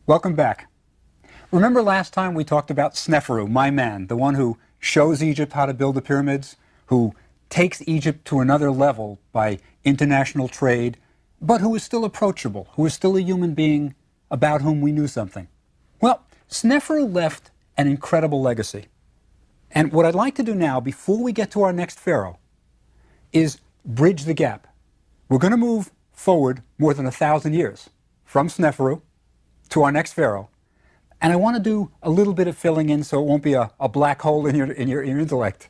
Welcome back. Remember last time we talked about Sneferu, my man, the one who shows Egypt how to build the pyramids, who takes Egypt to another level by international trade, but who is still approachable, who is still a human being about whom we knew something. Well, Sneferu left an incredible legacy. And what I'd like to do now, before we get to our next pharaoh, is bridge the gap. We're going to move forward more than 1,000 years from Sneferu to our next pharaoh. And I want to do a little bit of filling in so it won't be a black hole in your intellect.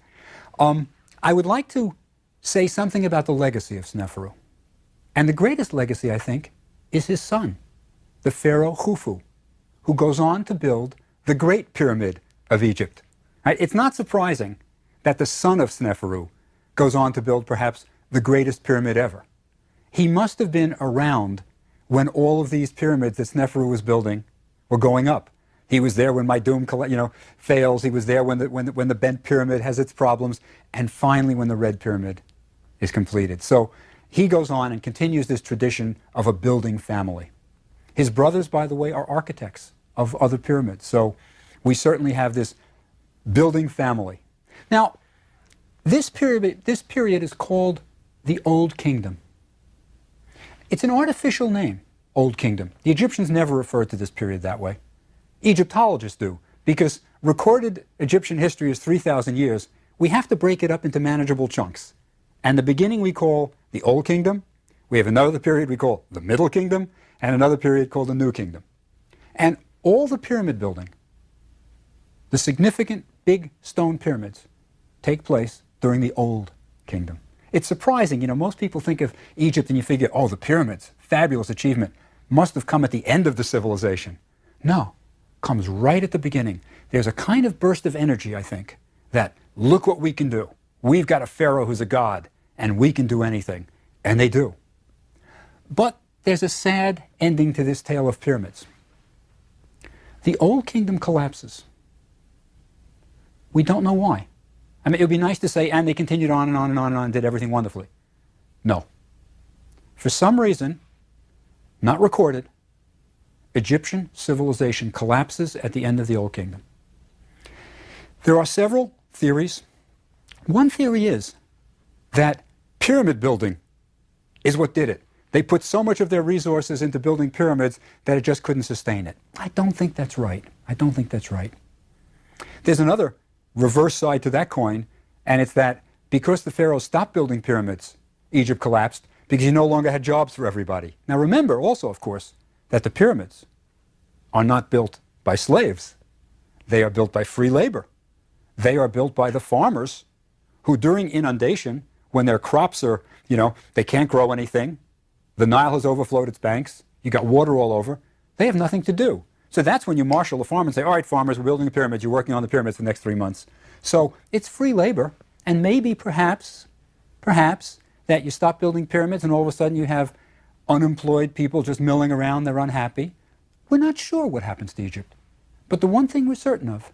I would like to say something about the legacy of Sneferu. And the greatest legacy, I think, is his son, the Pharaoh Khufu, who goes on to build the Great Pyramid of Egypt. Right? It's not surprising that the son of Sneferu goes on to build perhaps the greatest pyramid ever. He must have been around when all of these pyramids that Sneferu was building were going up. He was there when Maidum fails. He was there when the bent pyramid has its problems, and finally when the red pyramid is completed. So he goes on and continues this tradition of a building family. His brothers, by the way, are architects of other pyramids. So we certainly have this building family. Now, this period is called the Old Kingdom. It's an artificial name, Old Kingdom. The Egyptians never referred to this period that way. Egyptologists do, because recorded Egyptian history is 3,000 years. We have to break it up into manageable chunks. And the beginning we call the Old Kingdom. We have another period we call the Middle Kingdom, and another period called the New Kingdom. And all the pyramid building, the significant big stone pyramids, take place during the Old Kingdom. It's surprising, most people think of Egypt and you figure, oh, the pyramids, fabulous achievement, must have come at the end of the civilization. No, comes right at the beginning. There's a kind of burst of energy, I think, that look what we can do. We've got a pharaoh who's a god, and we can do anything. And they do. But there's a sad ending to this tale of pyramids. The Old Kingdom collapses. We don't know why. I mean, it would be nice to say, and they continued on and on and on and on and did everything wonderfully. No. For some reason, not recorded, Egyptian civilization collapses at the end of the Old Kingdom. There are several theories. One theory is that pyramid building is what did it. They put so much of their resources into building pyramids that it just couldn't sustain it. I don't think that's right. I don't think that's right. There's another reverse side to that coin, and it's that because the pharaohs stopped building pyramids, Egypt collapsed because you no longer had jobs for everybody. Now remember also, of course, that the pyramids are not built by slaves. They are built by free labor. They are built by the farmers who during inundation, when their crops are, they can't grow anything, the Nile has overflowed its banks, you got water all over, they have nothing to do. So that's when you marshal a farm and say, all right, farmers, we're building the pyramids, you're working on the pyramids for the next 3 months. So it's free labor, and maybe perhaps that you stop building pyramids and all of a sudden you have unemployed people just milling around, they're unhappy. We're not sure what happens to Egypt. But the one thing we're certain of,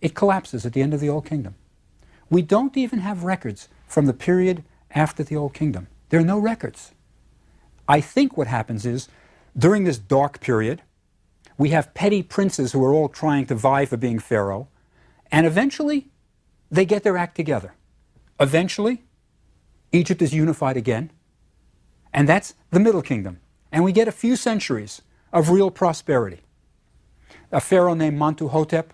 it collapses at the end of the Old Kingdom. We don't even have records from the period after the Old Kingdom. There are no records. I think what happens is, during this dark period, we have petty princes who are all trying to vie for being pharaoh, and eventually they get their act together. Eventually, Egypt is unified again, and that's the Middle Kingdom. And we get a few centuries of real prosperity. A pharaoh named Mentuhotep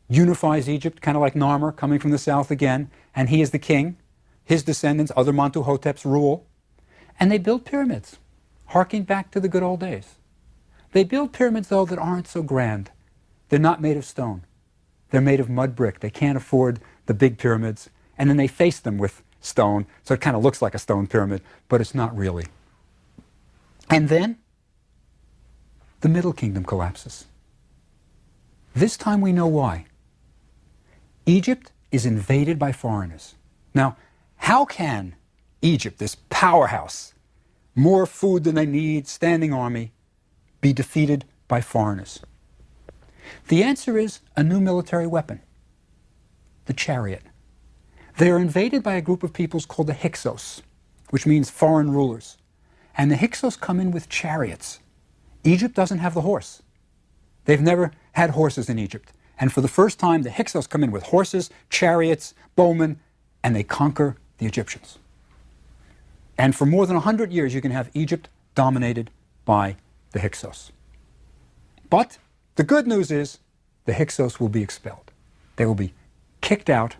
unifies Egypt, kind of like Narmer coming from the south again, and he is the king. His descendants, other Mentuhoteps, rule. And they build pyramids, harking back to the good old days. They build pyramids, though, that aren't so grand. They're not made of stone. They're made of mud brick. They can't afford the big pyramids. And then they face them with stone, so it kind of looks like a stone pyramid, but it's not really. And then the Middle Kingdom collapses. This time we know why. Egypt is invaded by foreigners. Now, how can Egypt, this powerhouse, more food than they need, standing army, be defeated by foreigners? The answer is a new military weapon, the chariot. They are invaded by a group of peoples called the Hyksos, which means foreign rulers. And the Hyksos come in with chariots. Egypt doesn't have the horse. They've never had horses in Egypt. And for the first time, the Hyksos come in with horses, chariots, bowmen, and they conquer the Egyptians. And for more than 100 years, you can have Egypt dominated by the Hyksos. But the good news is the Hyksos will be expelled. They will be kicked out.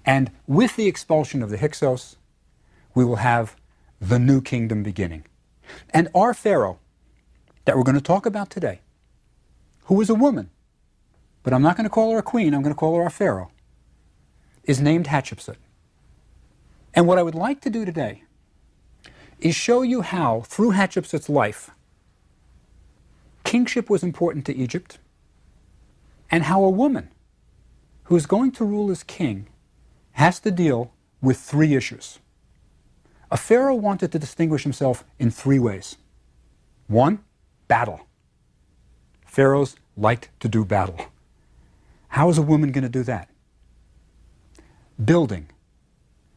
And with the expulsion of the Hyksos, we will have the new kingdom beginning. And our Pharaoh that we're going to talk about today, who is a woman, but I'm not going to call her a queen, I'm going to call her our Pharaoh, is named Hatshepsut. And what I would like to do today is show you how, through Hatshepsut's life, kingship was important to Egypt, and how a woman who is going to rule as king has to deal with three issues. A pharaoh wanted to distinguish himself in three ways. One, battle. Pharaohs liked to do battle. How is a woman going to do that? Building.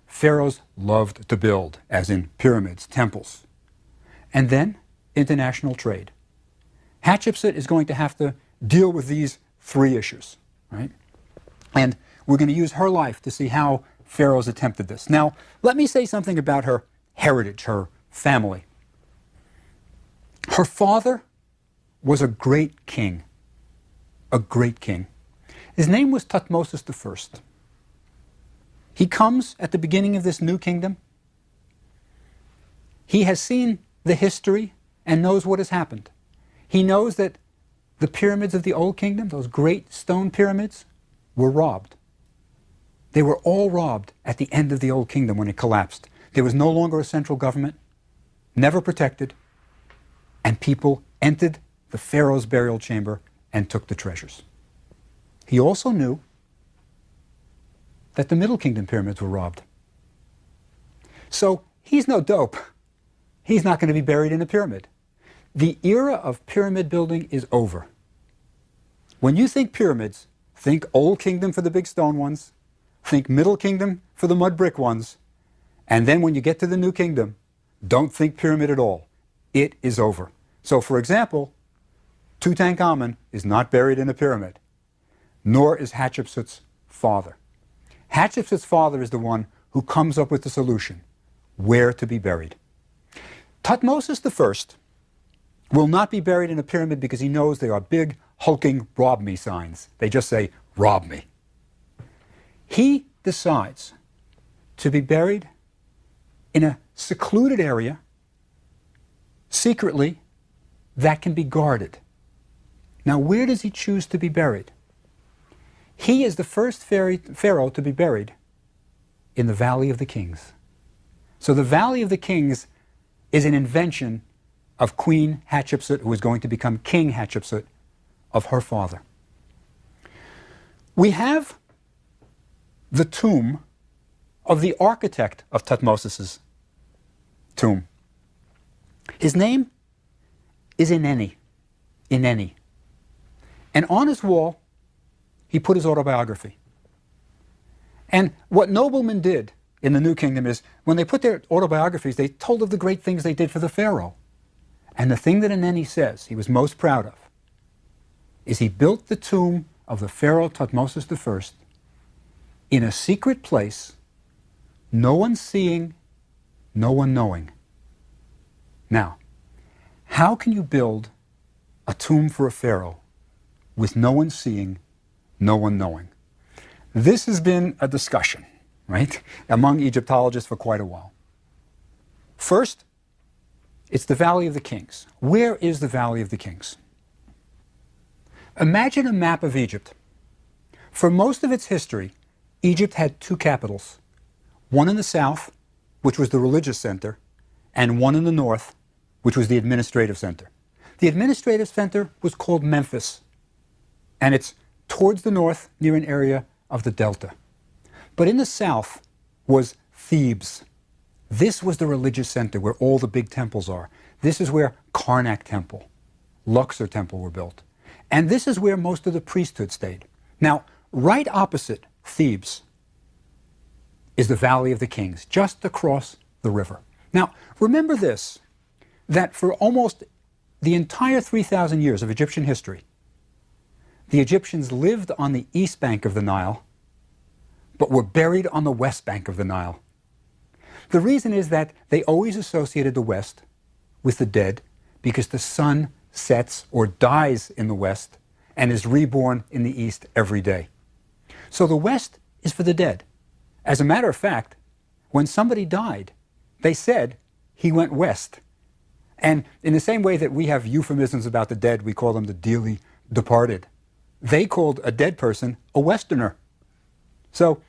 Pharaohs loved to build, as in pyramids, temples. And then, international trade. Hatshepsut is going to have to deal with these three issues, right? And we're going to use her life to see how pharaohs attempted this. Now, let me say something about her heritage, her family. Her father was a great king. A great king. His name was Thutmose I. He comes at the beginning of this new kingdom. He has seen the history and knows what has happened. He knows that the pyramids of the Old Kingdom, those great stone pyramids, were robbed. They were all robbed at the end of the Old Kingdom when it collapsed. There was no longer a central government, never protected, and people entered the Pharaoh's burial chamber and took the treasures. He also knew that the Middle Kingdom pyramids were robbed. So he's no dope. He's not going to be buried in a pyramid. The era of pyramid building is over. When you think pyramids, think Old Kingdom for the big stone ones, think Middle Kingdom for the mud brick ones, and then when you get to the New Kingdom, don't think pyramid at all. It is over. So for example, Tutankhamun is not buried in a pyramid, nor is Hatshepsut's father. Hatshepsut's father is the one who comes up with the solution, where to be buried. Thutmose I will not be buried in a pyramid because he knows there are big, hulking rob me signs. They just say, rob me. He decides to be buried in a secluded area, secretly, that can be guarded. Now, where does he choose to be buried? He is the first pharaoh to be buried in the Valley of the Kings. So the Valley of the Kings is an invention of Queen Hatshepsut, who is going to become King Hatshepsut, of her father. We have the tomb of the architect of Thutmose's tomb. His name is Ineni. Ineni. And on his wall, he put his autobiography. And what noblemen did in the New Kingdom is, when they put their autobiographies, they told of the great things they did for the pharaoh. And the thing that Ineni says he was most proud of is he built the tomb of the pharaoh Thutmose I in a secret place, no one seeing, no one knowing. Now, how can you build a tomb for a pharaoh with no one seeing, no one knowing? This has been a discussion, right, among Egyptologists for quite a while. First, it's the Valley of the Kings. Where is the Valley of the Kings? Imagine a map of Egypt. For most of its history, Egypt had two capitals, one in the south, which was the religious center, and one in the north, which was the administrative center. The administrative center was called Memphis, and it's towards the north near an area of the Delta. But in the south was Thebes. This was the religious center where all the big temples are. This is where Karnak Temple, Luxor Temple were built. And this is where most of the priesthood stayed. Now, right opposite Thebes is the Valley of the Kings, just across the river. Now, remember this, that for almost the entire 3,000 years of Egyptian history, the Egyptians lived on the east bank of the Nile, but were buried on the west bank of the Nile. The reason is that they always associated the west with the dead because the sun sets or dies in the west and is reborn in the east every day. So the west is for the dead. As a matter of fact, when somebody died, they said he went west. And in the same way that we have euphemisms about the dead, we call them the dearly departed. They called a dead person a Westerner. So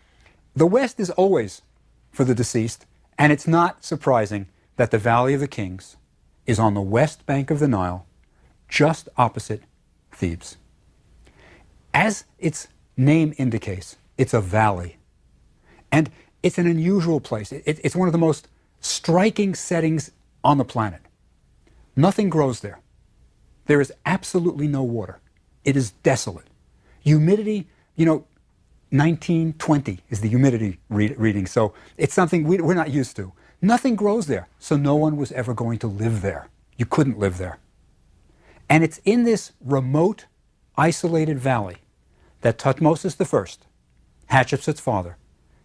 the West is always for the deceased, and it's not surprising that the Valley of the Kings is on the west bank of the Nile, just opposite Thebes. As its name indicates, it's a valley. And it's an unusual place. It's one of the most striking settings on the planet. Nothing grows there. There is absolutely no water. It is desolate. Humidity, 1920 is the humidity reading, so it's something we're not used to. Nothing grows there, so no one was ever going to live there. You couldn't live there. And it's in this remote, isolated valley that Thutmose I, Hatshepsut's father,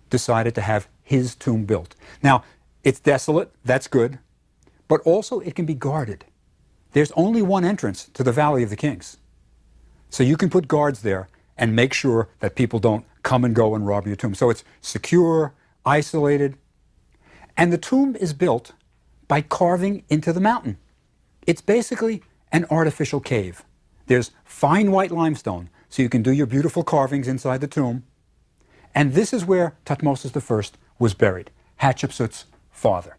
decided to have his tomb built. Now, it's desolate, that's good, but also it can be guarded. There's only one entrance to the Valley of the Kings. So you can put guards there and make sure that people don't come and go and rob your tomb. So it's secure, isolated, and the tomb is built by carving into the mountain. It's basically an artificial cave. There's fine white limestone, so you can do your beautiful carvings inside the tomb. And this is where Thutmose I was buried, Hatshepsut's father.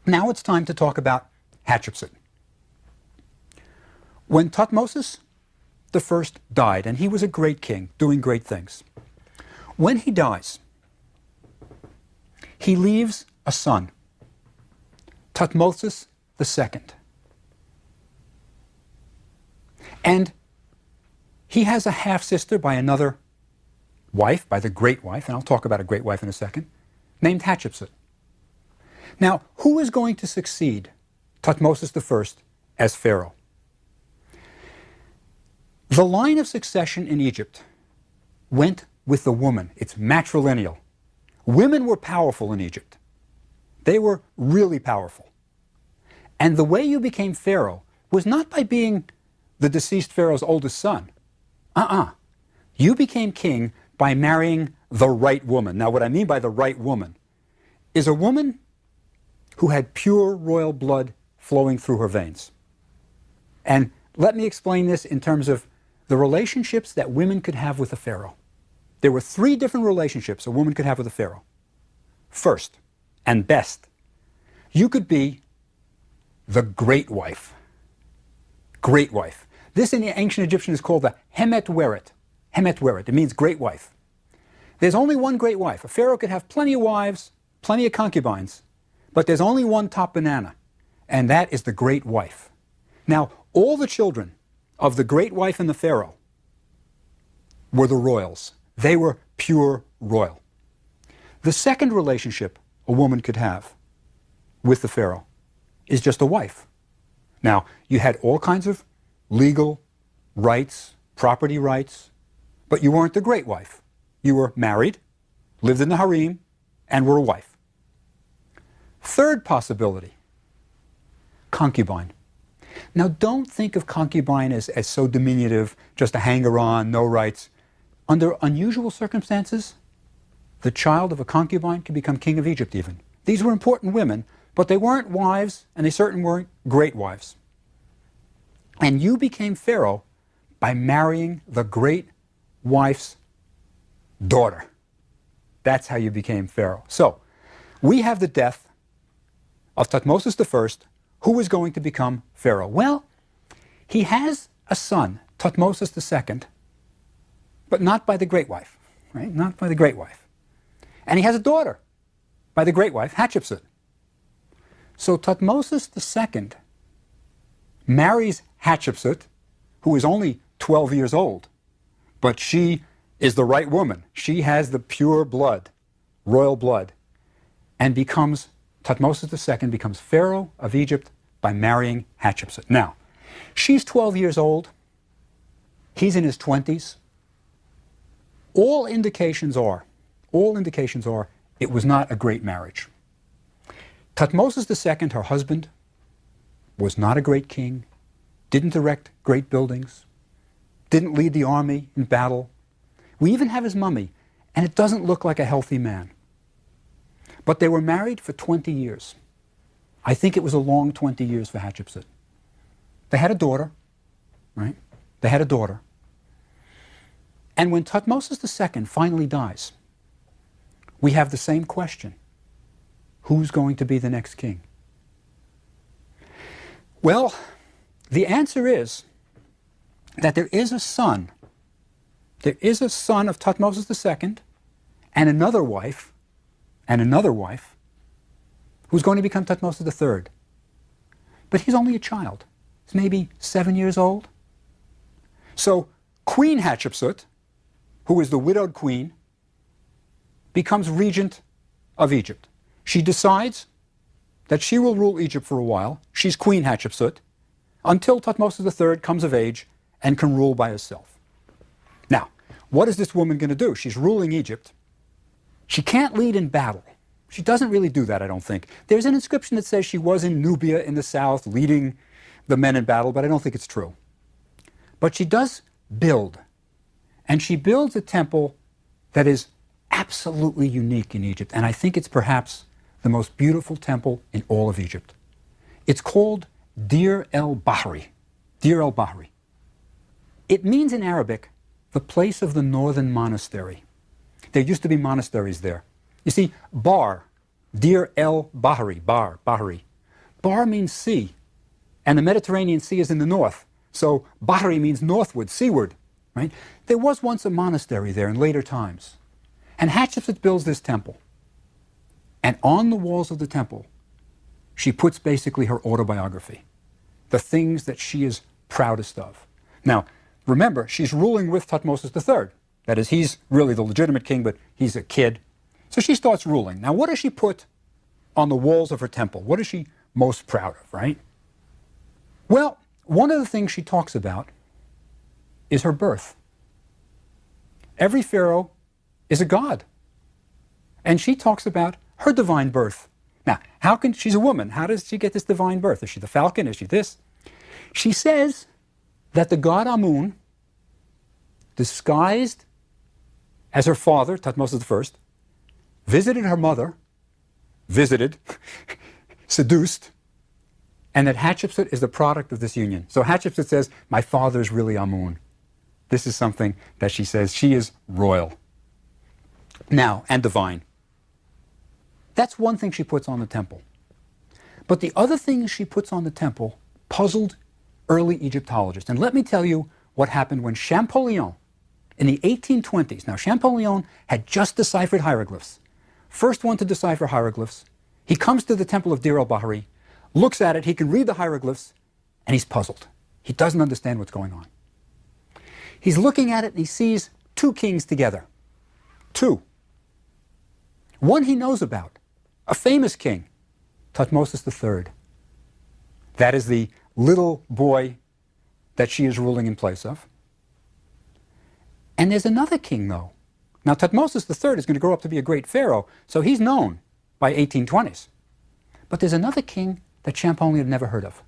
Now it's time to talk about Hatshepsut. When Thutmose I died, and he was a great king, doing great things, when he dies, he leaves a son, Thutmose II. And he has a half-sister by another wife, by the great wife, and I'll talk about a great wife in a second, named Hatshepsut. Now, who is going to succeed Thutmose I as Pharaoh? The line of succession in Egypt went with the woman. It's matrilineal. Women were powerful in Egypt. They were really powerful. And the way you became Pharaoh was not by being the deceased Pharaoh's oldest son. You became king by marrying the right woman. Now, what I mean by the right woman is a woman who had pure royal blood flowing through her veins. And let me explain this in terms of the relationships that women could have with a pharaoh. There were 3 different relationships a woman could have with a pharaoh. First, and best, you could be the great wife. Great wife. This in the ancient Egyptian is called the Hemet Weret. Hemet Weret. It means great wife. There's only one great wife. A pharaoh could have plenty of wives, plenty of concubines, but there's only one top banana, and that is the great wife. Now, all the children of the great wife and the pharaoh were the royals. They were pure royal. The second relationship a woman could have with the pharaoh is just a wife. Now, you had all kinds of legal rights, property rights, but you weren't the great wife. You were married, lived in the harem, and were a wife. Third possibility, concubine. Now, don't think of concubine as so diminutive, just a hanger-on, no rights. Under unusual circumstances, the child of a concubine could become king of Egypt even. These were important women, but they weren't wives, and they certainly weren't great wives. And you became Pharaoh by marrying the great wife's daughter. That's how you became Pharaoh. So, we have the death of Thutmose I, who is going to become Pharaoh. Well, he has a son, Thutmose II, but not by the great wife, right? Not by the great wife. And he has a daughter by the great wife, Hatshepsut. So Thutmose II marries Hatshepsut, who is only 12 years old, but she is the right woman. She has the pure blood, royal blood, and Thutmose II becomes Pharaoh of Egypt by marrying Hatshepsut. Now, She's 12 years old. He's in his 20s. All indications are, it was not a great marriage. Thutmose II, her husband, was not a great king, didn't erect great buildings, didn't lead the army in battle. We even have his mummy, and it doesn't look like a healthy man. But they were married for 20 years. I think it was a long 20 years for Hatshepsut. They had a daughter, right? They had a daughter. And when Thutmose II finally dies, we have the same question. Who's going to be the next king? Well, the answer is that there is a son. There is a son of Thutmose II and another wife, who's going to become Thutmose III. But he's only a child. He's maybe 7 years old. So Queen Hatshepsut, who is the widowed queen, becomes regent of Egypt. She decides that she will rule Egypt for a while. She's Queen Hatshepsut until Thutmose III comes of age and can rule by herself. Now, what is this woman going to do? She's ruling Egypt. She can't lead in battle. She doesn't really do that, I don't think. There's an inscription that says she was in Nubia in the south leading the men in battle, but I don't think it's true. But she does build. And she builds a temple that is absolutely unique in Egypt. And I think it's perhaps the most beautiful temple in all of Egypt. It's called Dir el-Bahri. Dir el-Bahri. It means in Arabic, the place of the northern monastery. There used to be monasteries there. You see, Bar, Dir el-Bahri, Bahri. Bar means sea, and the Mediterranean Sea is in the north. So Bahri means northward, seaward. Right? There was once a monastery there in later times. And Hatshepsut builds this temple. And on the walls of the temple, she puts basically her autobiography, the things that she is proudest of. Now, remember, she's ruling with Thutmose III. That is, he's really the legitimate king, but he's a kid. So she starts ruling. Now, what does she put on the walls of her temple? What is she most proud of, right? Well, one of the things she talks about is her birth. Every pharaoh is a god. And she talks about her divine birth. Now, she's a woman. How does she get this divine birth? Is she the falcon? Is she this? She says that the god Amun, disguised as her father, Thutmose I, visited her mother, seduced, and that Hatshepsut is the product of this union. So Hatshepsut says, my father is really Amun. This is something that she says she is royal. Now, and divine. That's one thing she puts on the temple. But the other thing she puts on the temple puzzled early Egyptologists. And let me tell you what happened when Champollion, in the 1820s, now Champollion had just deciphered hieroglyphs. First one to decipher hieroglyphs. He comes to the temple of Dir el-Bahri, looks at it, he can read the hieroglyphs, and he's puzzled. He doesn't understand what's going on. He's looking at it and he sees two kings together. Two. One he knows about, a famous king, Thutmose III. That is the little boy that she is ruling in place of. And there's another king, though. Now, Thutmose III is going to grow up to be a great pharaoh, so he's known by 1820s. But there's another king that Champollion had never heard of.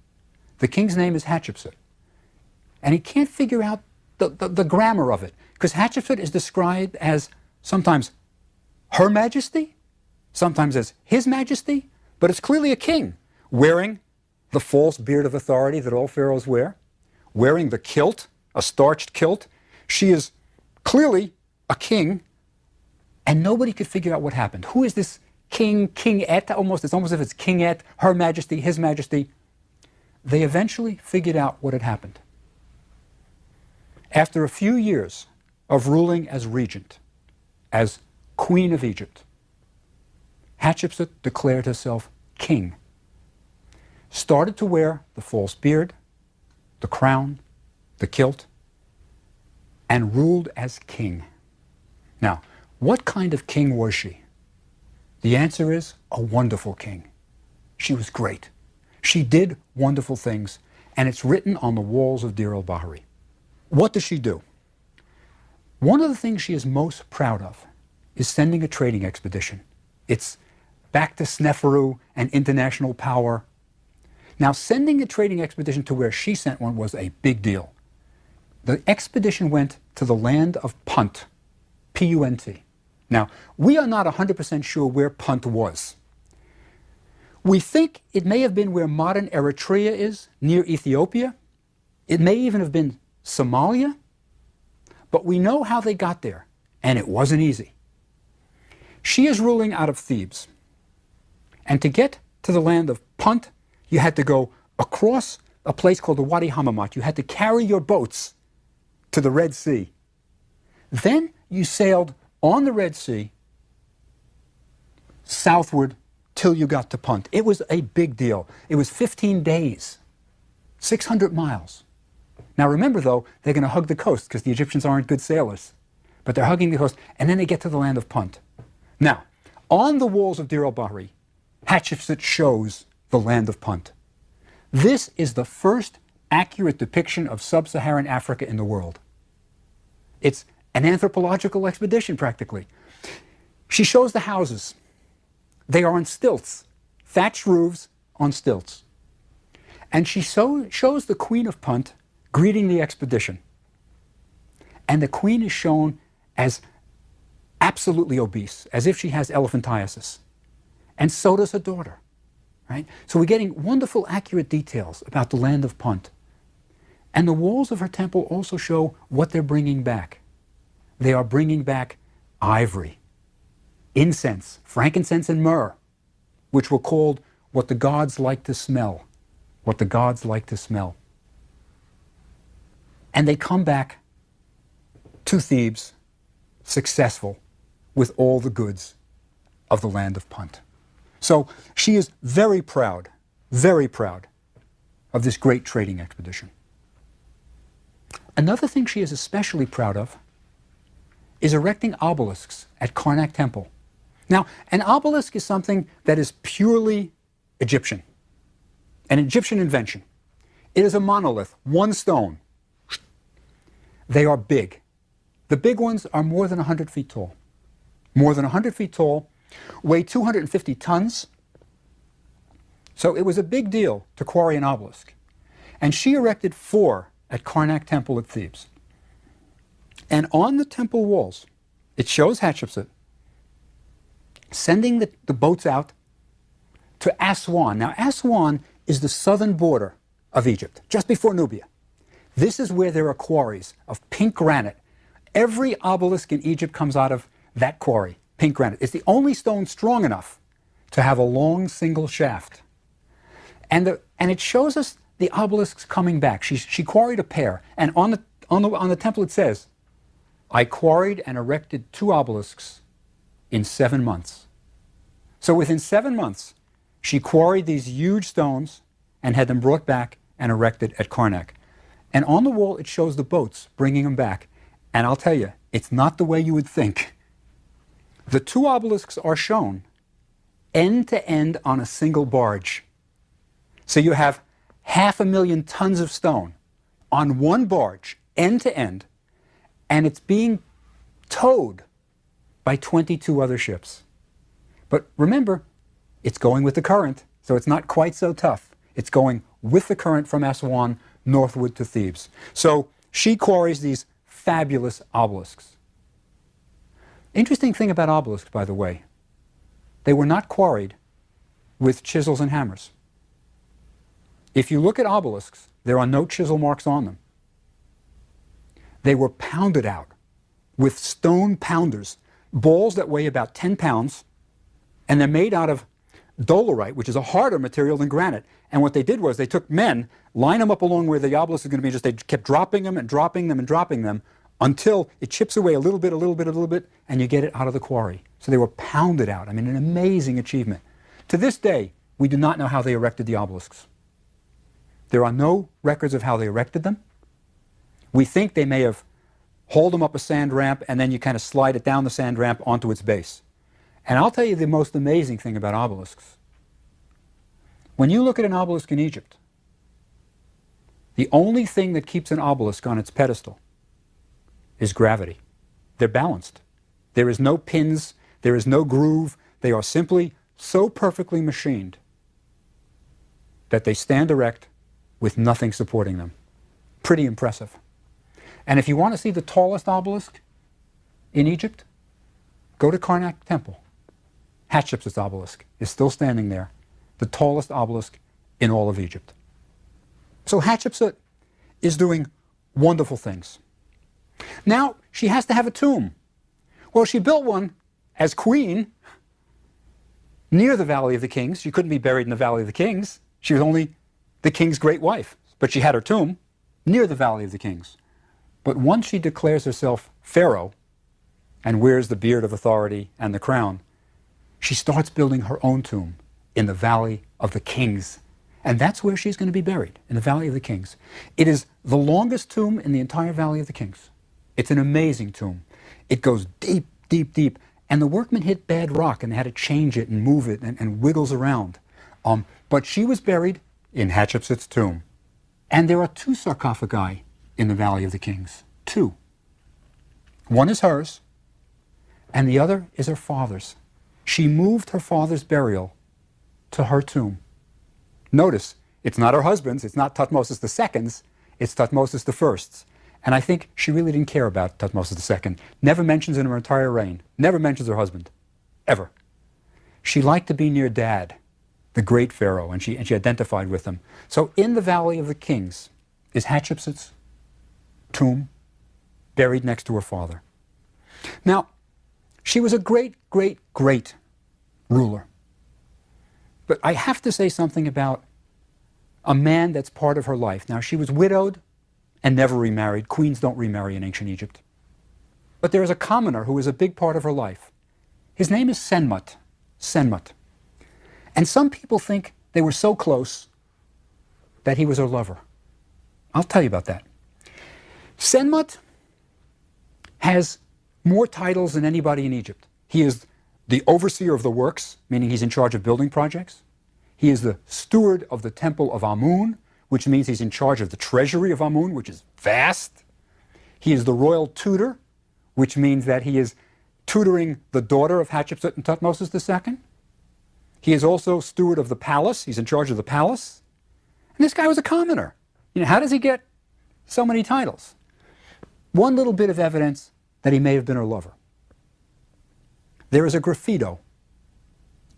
The king's name is Hatshepsut. And he can't figure out the grammar of it, because Hatshepsut is described as sometimes Her Majesty, sometimes as His Majesty, but it's clearly a king, wearing the false beard of authority that all pharaohs wear, wearing the kilt, a starched kilt. She is clearly a king, and nobody could figure out what happened. Who is this king, King-et? It's almost as if it's King-et, Her Majesty, His Majesty. They eventually figured out what had happened. After a few years of ruling as regent, as Queen of Egypt, Hatshepsut declared herself king, started to wear the false beard, the crown, the kilt, and ruled as king. Now, what kind of king was she? The answer is a wonderful king. She was great. She did wonderful things, and it's written on the walls of Deir el-Bahari. What does she do? One of the things she is most proud of is sending a trading expedition. It's back to Sneferu and international power. Now, sending a trading expedition to where she sent one was a big deal. The expedition went to the land of Punt, P-U-N-T. Now, we are not 100% sure where Punt was. We think it may have been where modern Eritrea is, near Ethiopia. It may even have been Somalia. But we know how they got there, and it wasn't easy. She is ruling out of Thebes. And to get to the land of Punt, you had to go across a place called the Wadi Hamamat. You had to carry your boats to the Red Sea. Then you sailed on the Red Sea southward till you got to Punt. It was a big deal. It was 15 days, 600 miles. Now remember, though, they're going to hug the coast because the Egyptians aren't good sailors. But they're hugging the coast, and then they get to the land of Punt. Now, on the walls of Deir el-Bahari, Hatshepsut shows the land of Punt. This is the first accurate depiction of sub-Saharan Africa in the world. It's an anthropological expedition, practically. She shows the houses. They are on stilts, thatched roofs on stilts. And she shows the Queen of Punt greeting the expedition. And the queen is shown as absolutely obese, as if she has elephantiasis. And so does her daughter. Right? So we're getting wonderful, accurate details about the land of Punt. And the walls of her temple also show what they're bringing back. They are bringing back ivory, incense, frankincense, and myrrh, which were called what the gods like to smell. What the gods like to smell. And they come back to Thebes successful with all the goods of the land of Punt. So she is very proud of this great trading expedition. Another thing she is especially proud of is erecting obelisks at Karnak Temple. Now, an obelisk is something that is purely Egyptian, an Egyptian invention. It is a monolith, one stone. They are big. The big ones are more than 100 feet tall. More than 100 feet tall, weigh 250 tons. So it was a big deal to quarry an obelisk. And she erected 4 at Karnak Temple at Thebes. And on the temple walls, it shows Hatshepsut sending the boats out to Aswan. Now, Aswan is the southern border of Egypt, just before Nubia. This is where there are quarries of pink granite. Every obelisk in Egypt comes out of that quarry, pink granite. It's the only stone strong enough to have a long single shaft. And it shows us the obelisks coming back. She quarried a pair, and on the temple it says, "I quarried and erected 2 obelisks in 7 months." So within 7 months, she quarried these huge stones and had them brought back and erected at Karnak. And on the wall, it shows the boats bringing them back. And I'll tell you, it's not the way you would think. The 2 obelisks are shown end to end on a single barge. So you have 500,000 tons of stone on one barge, end to end, and it's being towed by 22 other ships. But remember, it's going with the current, so it's not quite so tough. It's going with the current from Aswan northward to Thebes. So she quarries these fabulous obelisks. Interesting thing about obelisks, by the way, they were not quarried with chisels and hammers. If you look at obelisks, there are no chisel marks on them. They were pounded out with stone pounders, balls that weigh about 10 pounds, and they're made out of dolerite, which is a harder material than granite. And what they did was they took men, line them up along where the obelisk is going to be, just they kept dropping them and dropping them and dropping them until it chips away a little bit, and you get it out of the quarry. So they were pounded out. I mean, an amazing achievement. To this day, we do not know how they erected the obelisks. There are no records of how they erected them. We think they may have hauled them up a sand ramp and then you kind of slide it down the sand ramp onto its base. And I'll tell you the most amazing thing about obelisks. When you look at an obelisk in Egypt, The only thing that keeps an obelisk on its pedestal is gravity. They're balanced. There is no pins, there is no groove. They are simply so perfectly machined that they stand erect with nothing supporting them. Pretty impressive. And if you want to see the tallest obelisk in Egypt, go to Karnak Temple. Hatshepsut's obelisk is still standing there, the tallest obelisk in all of Egypt. So Hatshepsut is doing wonderful things. Now she has to have a tomb. Well, she built one as queen near the Valley of the Kings. She couldn't be buried in the Valley of the Kings. She was only the king's great wife. But she had her tomb near the Valley of the Kings. But once she declares herself Pharaoh and wears the beard of authority and the crown, she starts building her own tomb in the Valley of the Kings. And that's where she's going to be buried, in the Valley of the Kings. It is the longest tomb in the entire Valley of the Kings. It's an amazing tomb. It goes deep, deep, deep. And the workmen hit bad rock, and they had to change it and move it and wiggles around. But she was buried in Hatshepsut's tomb. And there are 2 sarcophagi in the Valley of the Kings. 2. One is hers, and the other is her father's. She moved her father's burial to her tomb. Notice, it's not her husband's, it's not Thutmose II's, it's Thutmose I's. And I think she really didn't care about Thutmose II. Never mentions in her entire reign, never mentions her husband, ever. She liked to be near Dad, the great pharaoh, and she identified with him. So in the Valley of the Kings is Hatshepsut's tomb, buried next to her father. Now, she was a great, great, great ruler. But I have to say something about a man that's part of her life. Now, she was widowed and never remarried. Queens don't remarry in ancient Egypt. But there is a commoner who is a big part of her life. His name is Senmut. Senmut. And some people think they were so close that he was her lover. I'll tell you about that. Senmut has more titles than anybody in Egypt. He is the overseer of the works, meaning he's in charge of building projects. He is the steward of the temple of Amun, which means he's in charge of the treasury of Amun, which is vast. He is the royal tutor, which means that he is tutoring the daughter of Hatshepsut and Thutmose II. He is also steward of the palace. He's in charge of the palace. And this guy was a commoner. How does he get so many titles? One little bit of evidence that he may have been her lover. There is a graffito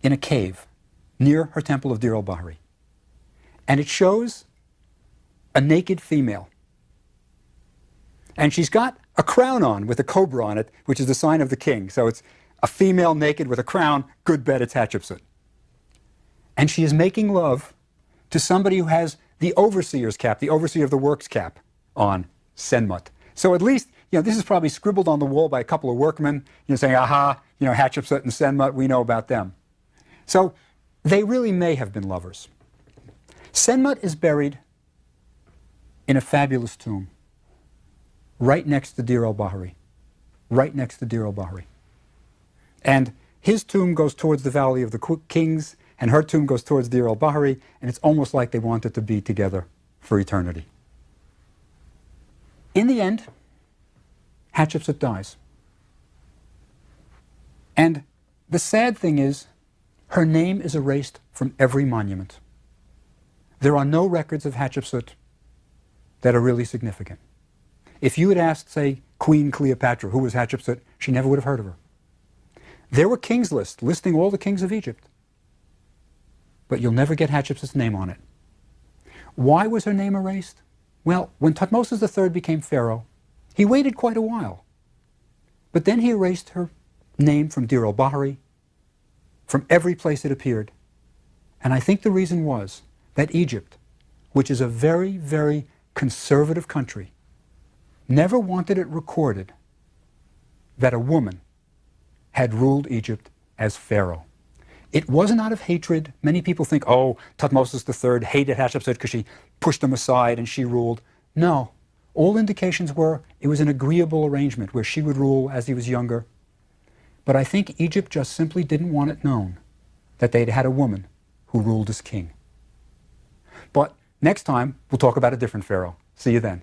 in a cave near her temple of Dir el-Bahri. And it shows a naked female. And she's got a crown on with a cobra on it, which is the sign of the king. So it's a female naked with a crown. Good bet it's Hatshepsut. And she is making love to somebody who has the overseer's cap, the overseer of the works cap on, Senmut. So at least, this is probably scribbled on the wall by a couple of workmen, saying, aha, Hatshepsut and Senmut, we know about them. So they really may have been lovers. Senmut is buried in a fabulous tomb right next to Dir el-Bahri. Right next to Dir el-Bahri. And his tomb goes towards the Valley of the Kings, and her tomb goes towards Dir el-Bahri, and it's almost like they wanted to be together for eternity. In the end, Hatshepsut dies. And the sad thing is, her name is erased from every monument. There are no records of Hatshepsut that are really significant. If you had asked, say, Queen Cleopatra, who was Hatshepsut, she never would have heard of her. There were kings lists listing all the kings of Egypt. But you'll never get Hatshepsut's name on it. Why was her name erased? Well, when Thutmose III became pharaoh, he waited quite a while. But then he erased her name from Dir el-Bahri, from every place it appeared. And I think the reason was that Egypt, which is a very, very conservative country, never wanted it recorded that a woman had ruled Egypt as pharaoh. It wasn't out of hatred. Many people think, oh, Thutmose III hated Hatshepsut because she pushed him aside and she ruled. No. All indications were it was an agreeable arrangement where she would rule as he was younger. But I think Egypt just simply didn't want it known that they'd had a woman who ruled as king. But Next time, we'll talk about a different pharaoh. See you then.